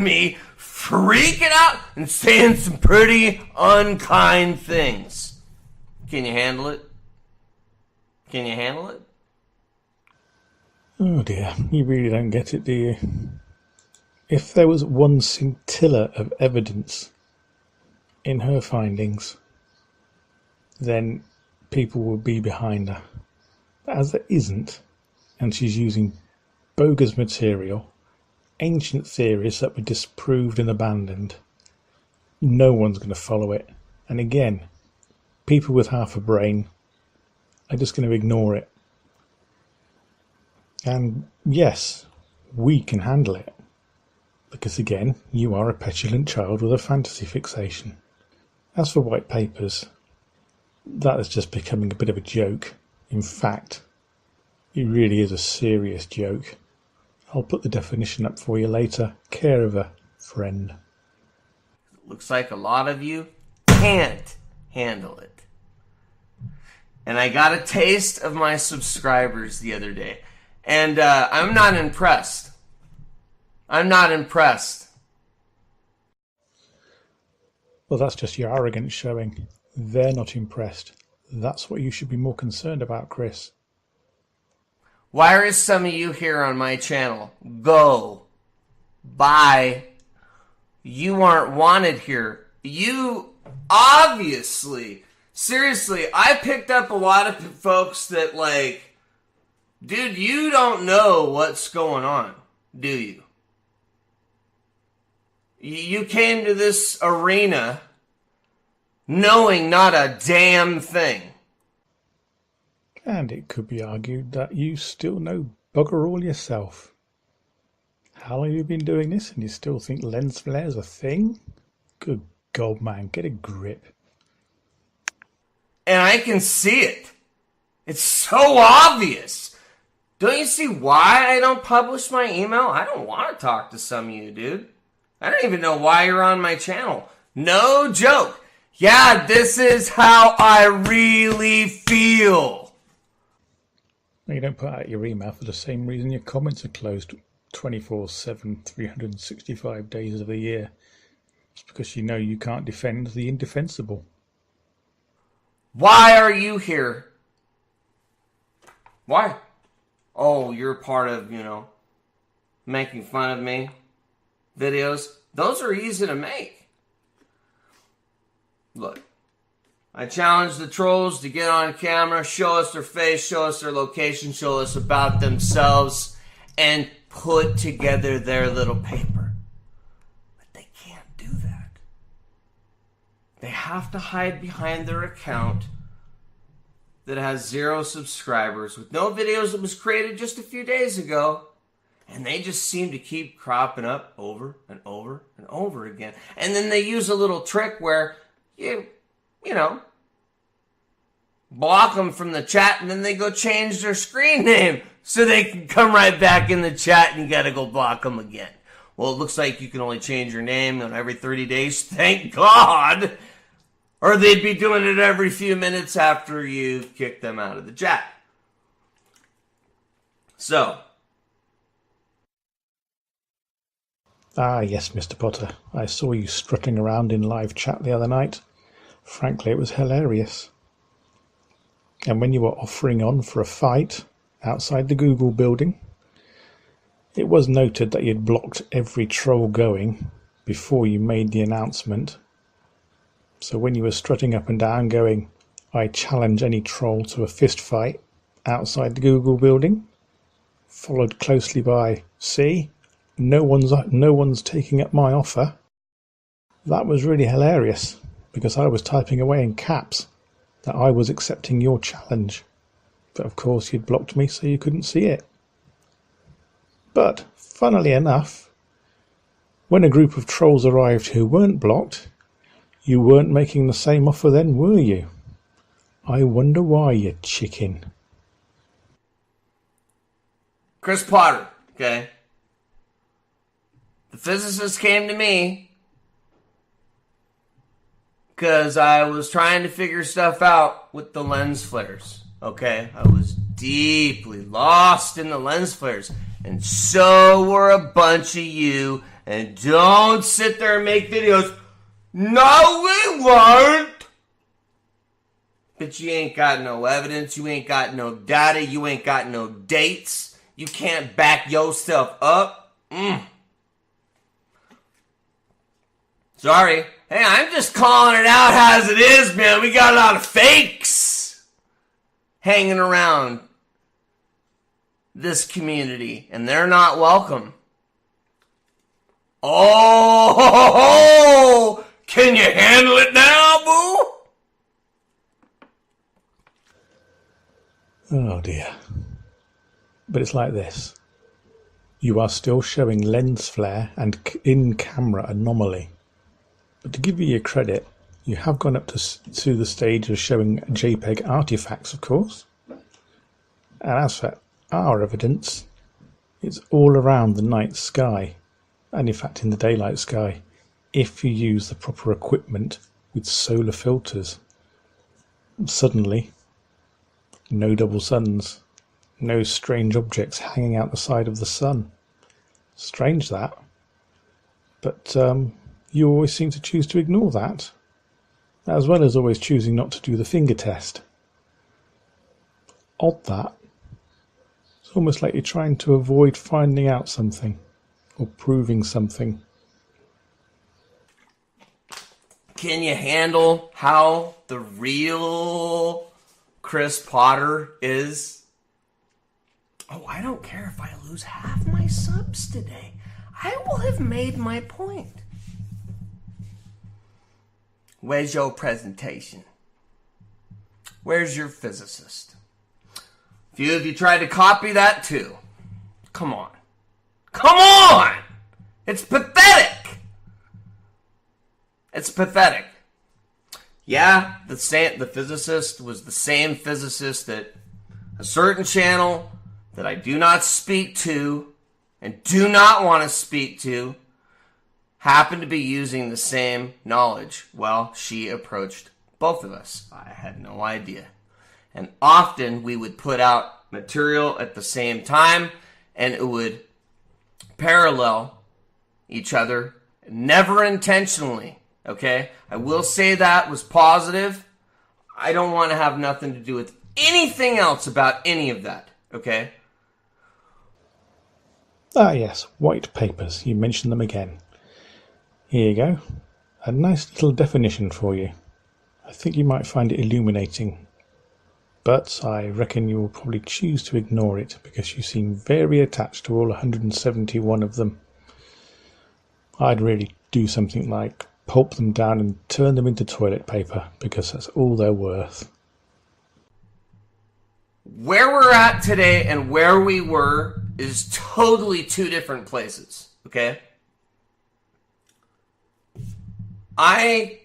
me freaking out and saying some pretty unkind things. Can you handle it? Can you handle it? Oh dear, you really don't get it, do you? If there was one scintilla of evidence in her findings, then people would be behind her. But as there isn't, and she's using bogus material, ancient theories that were disproved and abandoned, no one's going to follow it. And again, people with half a brain are just going to ignore it. And yes, we can handle it. Because again, you are a petulant child with a fantasy fixation. As for white papers, that is just becoming a bit of a joke. In fact, it really is a serious joke. I'll put the definition up for you later. Care of a friend. Looks like a lot of you can't handle it. And I got a taste of my subscribers the other day. And I'm not impressed. I'm not impressed. Well, that's just your arrogance showing. They're not impressed. That's what you should be more concerned about, Chris. Why are some of you here on my channel? Go. Bye. You aren't wanted here. You obviously, seriously, I picked up a lot of folks that like, dude, you don't know what's going on, do you? You came to this arena knowing not a damn thing. And it could be argued that you still know bugger all yourself. How long have you been doing this and you still think lens flare's a thing? Good God, man, get a grip. And I can see it. It's so obvious. Don't you see why I don't publish my email? I don't want to talk to some of you, dude. I don't even know why you're on my channel. No joke. Yeah, this is how I really feel. You don't put out your email for the same reason your comments are closed 24/7, 365 days of the year. It's because you know you can't defend the indefensible. Why are you here? Why? Oh, you're part of, making fun of me. Videos. Those are easy to make. Look. I challenge the trolls to get on camera, show us their face, show us their location, show us about themselves, and put together their little paper. But they can't do that. They have to hide behind their account that has 0 subscribers with no videos that was created just a few days ago. And they just seem to keep cropping up over and over and over again. And then they use a little trick where you block them from the chat, and then they go change their screen name so they can come right back in the chat, and you gotta go block them again. Well, it looks like you can only change your name on every 30 days. Thank God! Or they'd be doing it every few minutes after you kick them out of the chat. So. Ah, yes, Mr. Potter. I saw you strutting around in live chat the other night. Frankly, it was hilarious. And when you were offering on for a fight outside the Google building, it was noted that you'd blocked every troll going before you made the announcement. So when you were strutting up and down going, I challenge any troll to a fist fight outside the Google building, followed closely by, see, no one's taking up my offer. That was really hilarious because I was typing away in caps that I was accepting your challenge. But of course you'd blocked me so you couldn't see it. But, funnily enough, when a group of trolls arrived who weren't blocked, you weren't making the same offer then, were you? I wonder why, you chicken. Chris Potter, okay? The physicist came to me because I was trying to figure stuff out with the lens flares, okay? I was deeply lost in the lens flares, and so were a bunch of you, And don't sit there and make videos. No, we weren't. But you ain't got no evidence. You ain't got no data. You ain't got no dates. You can't back yourself up. Sorry. Hey, I'm just calling it out as it is, man. We got a lot of fakes hanging around this community, and they're not welcome. Oh, can you handle it now, boo? Oh dear. But it's like this. You are still showing lens flare and in-camera anomaly. But to give you your credit, you have gone up to the stage of showing JPEG artifacts, of course. And as for our evidence, it's all around the night sky, and in fact in the daylight sky, if you use the proper equipment with solar filters. Suddenly, no double suns, no strange objects hanging out the side of the sun. Strange that, but you always seem to choose to ignore that, as well as always choosing not to do the finger test. Odd that. It's almost like you're trying to avoid finding out something or proving something. Can you handle how the real Chris Potter is? Oh, I don't care if I lose half my subs today. I will have made my point. Where's your presentation? Where's your physicist? A few of you tried to copy that too. Come on. Come on! It's pathetic! It's pathetic. Yeah, the physicist was the same physicist that a certain channel that I do not speak to and do not want to speak to happened to be using the same knowledge. Well, she approached both of us. I had no idea. And often we would put out material at the same time and it would parallel each other, never intentionally. Okay? I will say that was positive. I don't want to have nothing to do with anything else about any of that. Okay? Ah yes, white papers. You mentioned them again. Here you go. A nice little definition for you. I think you might find it illuminating. But I reckon you will probably choose to ignore it because you seem very attached to all 171 of them. I'd really do something like pulp them down and turn them into toilet paper because that's all they're worth. Where we're at today and where we were is totally two different places, okay? I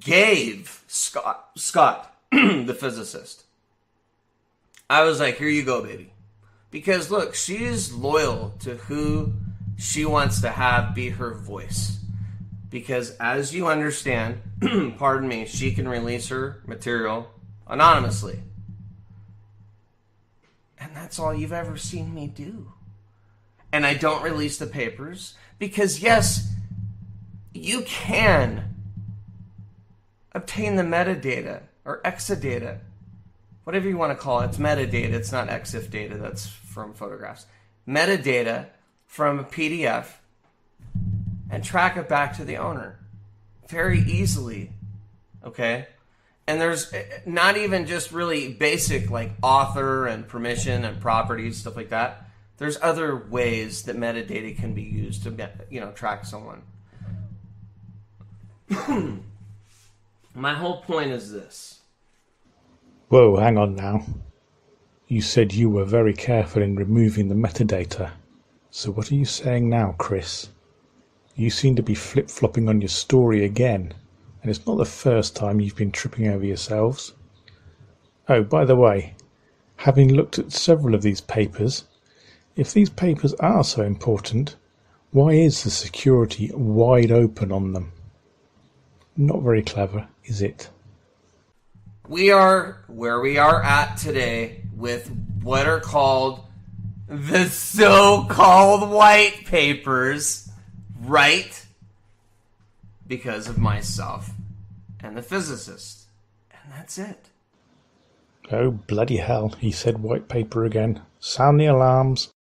gave Scott, the physicist, I was like, here you go, baby. Because look, she's loyal to who she wants to have be her voice. Because as you understand, pardon me, she can release her material anonymously. And that's all you've ever seen me do. And I don't release the papers because, yes, you can obtain the metadata or exadata, whatever you want to call it. It's metadata. It's not EXIF data. That's from photographs. Metadata from a PDF and track it back to the owner very easily. Okay? And there's not even just really basic like author and permission and properties, stuff like that. There's other ways that metadata can be used to, track someone. My whole point is this. Whoa, hang on now. You said you were very careful in removing the metadata. So what are you saying now, Chris? You seem to be flip-flopping on your story again. And it's not the first time you've been tripping over yourselves. Oh, by the way, having looked at several of these papers, if these papers are so important, why is the security wide open on them? Not very clever, is it? We are where we are at today with what are called the so-called white papers. right because of myself and the physicist. And that's it. Oh, bloody hell, he said white paper again. Sound the alarms.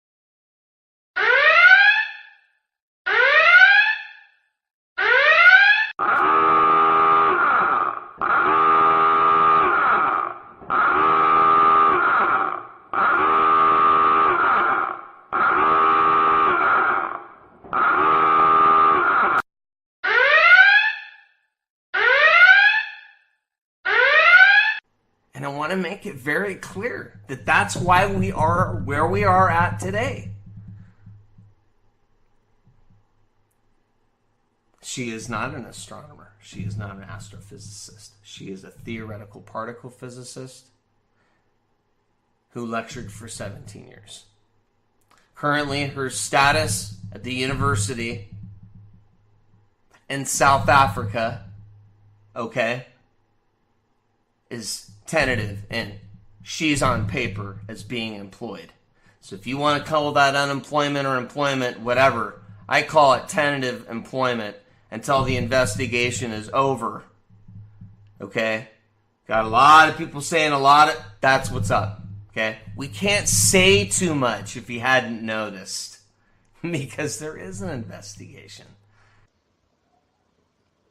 And I want to make it very clear that that's why we are where we are at today. She is not an astronomer. She is not an astrophysicist. She is a theoretical particle physicist who lectured for 17 years. Currently, her status at the university in South Africa, okay, is tentative, and she's on paper as being employed. So if you want to call that unemployment or employment, whatever, I call it tentative employment until the investigation is over. Okay? Got a lot of people saying that's what's up. Okay? We can't say too much if you hadn't noticed, because there is an investigation.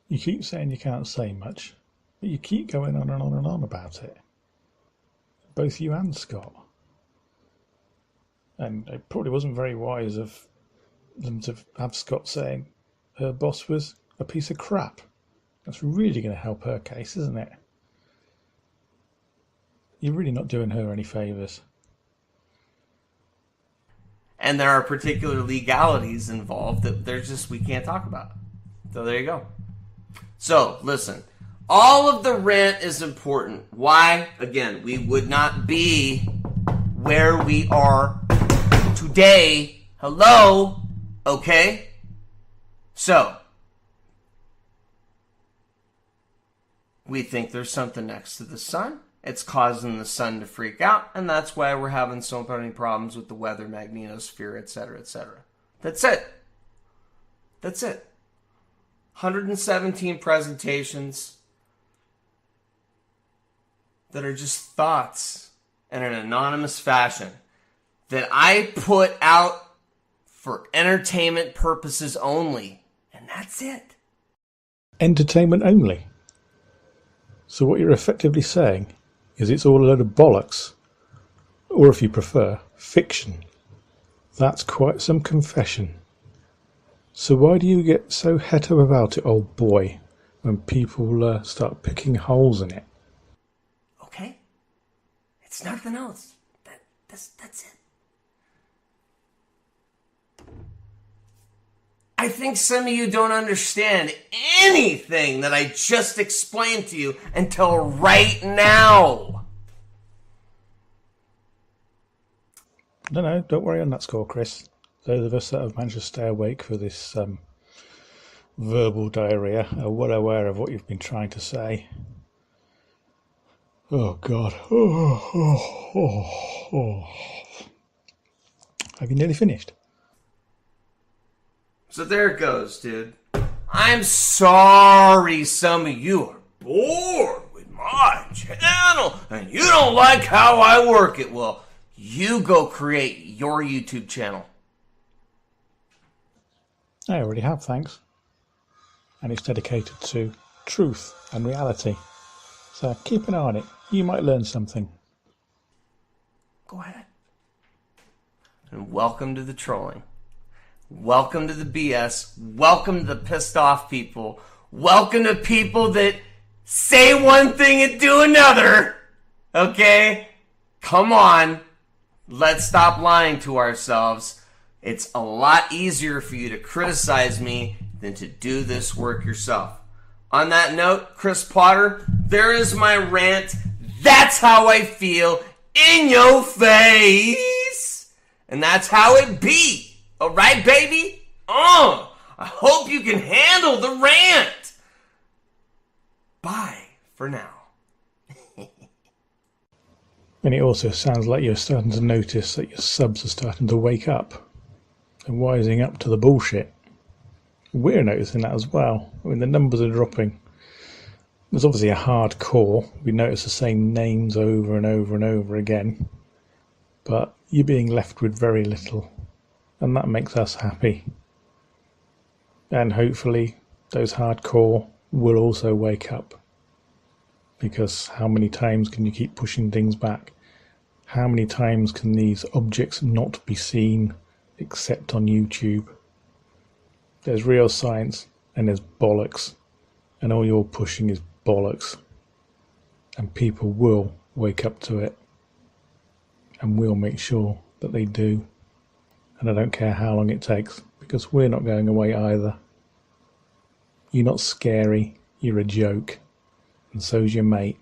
You keep saying you can't say much, but you keep going on and on and on about it. Both you and Scott. And it probably wasn't very wise of them to have Scott saying her boss was a piece of crap. That's really going to help her case, isn't it? You're really not doing her any favours. And there are particular legalities involved that we can't talk about. So there you go. So, listen. All of the rant is important. Why? Again, we would not be where we are today. Hello? Okay? So, we think there's something next to the sun. It's causing the sun to freak out, and that's why we're having so many problems with the weather, magnetosphere, etc., etc. That's it. That's it. 117 presentations that are just thoughts in an anonymous fashion that I put out for entertainment purposes only. And that's it. Entertainment only? So what you're effectively saying is it's all a load of bollocks. Or if you prefer, fiction. That's quite some confession. So why do you get so hetero about it, old boy, when people start picking holes in it? Okay? It's nothing else. That's it. I think some of you don't understand anything that I just explained to you until right now. No, don't worry on that score, Chris. Those of us that have managed to stay awake for this verbal diarrhea are well aware of what you've been trying to say. Oh, God. Have you nearly finished? So there it goes, dude. I'm sorry some of you are bored with my channel and you don't like how I work it. Well, you go create your YouTube channel. I already have, thanks. And it's dedicated to truth and reality. So keep an eye on it. You might learn something. Go ahead. And welcome to the trolling. Welcome to the BS. Welcome to the pissed off people. Welcome to people that say one thing and do another. Okay? Come on. Let's stop lying to ourselves. It's a lot easier for you to criticize me than to do this work yourself. On that note, Chris Potter, there is my rant. That's how I feel in your face. And that's how it be. All right, baby? I hope you can handle the rant. Bye for now. And it also sounds like you're starting to notice that your subs are starting to wake up and wising up to the bullshit. We're noticing that as well. I mean, the numbers are dropping. There's obviously a hard core. We notice the same names over and over and over again. But you're being left with very little. And that makes us happy. And hopefully those hardcore will also wake up. Because how many times can you keep pushing things back? How many times can these objects not be seen except on YouTube? There's real science and there's bollocks. And all you're pushing is bollocks. And people will wake up to it. And we'll make sure that they do. And I don't care how long it takes, because we're not going away either. You're not scary, you're a joke. And so's your mate.